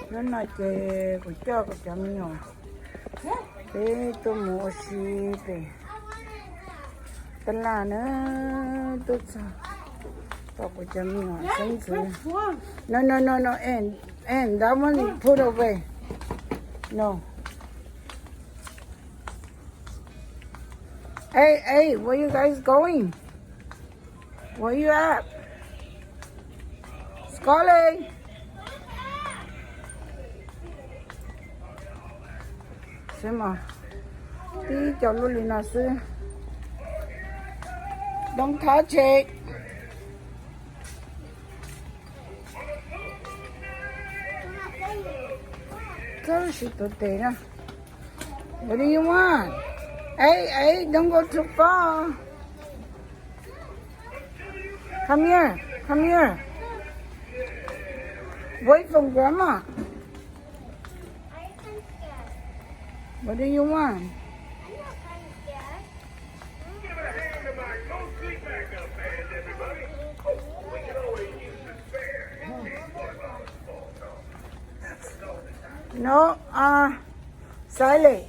맨날 이제 굿자고 잠이요. 배도 못이 배. 딸라는 또 사. 또 잠이요. 생수. No, no, no, no, and that one put away. No. Hey, where you guys going? Where you at? Scully? Simmer. Don't touch it. What do you want? Hey, don't go too far. Come here. Wait for Grandma. What do you want? No, Sally,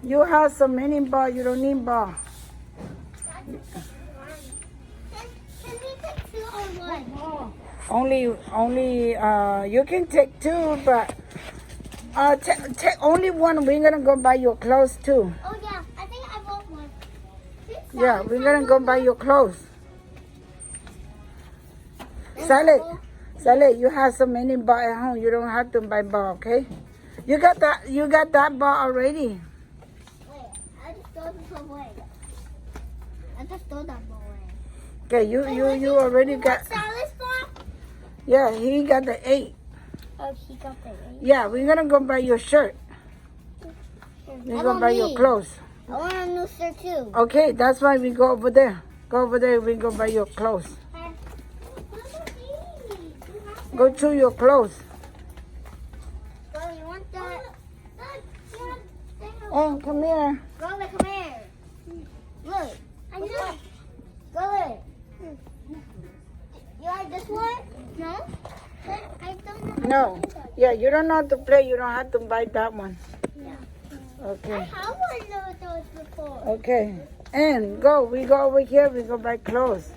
you have so many ball, you don't need ball. Can we take two or one? Only, you can take two, but take only one. We're gonna go buy your clothes too. Oh yeah, I think I want one. Yeah, we're gonna go buy your clothes. Sally, you have so many ball at home. You don't have to buy ball, okay? You got that ball already. Wait, I just throw this away. I just throw that ball away. Okay, you already got. Sally's ball? Yeah, he got the 8. Oh, he got the 8. Yeah, we're gonna go buy your shirt. We're gonna buy your clothes. I want a new shirt too. Okay, that's why we go over there. Go over there, we go buy your clothes. Go to your clothes. Go, you want that? Hey, come here. Go, come here. Look. I know. Go. You like this one? No? I don't know. No. Yeah, you don't know how to play. You don't have to buy that one. Yeah. Okay. I have one of those before. Okay. And go. We go over here. We go buy clothes.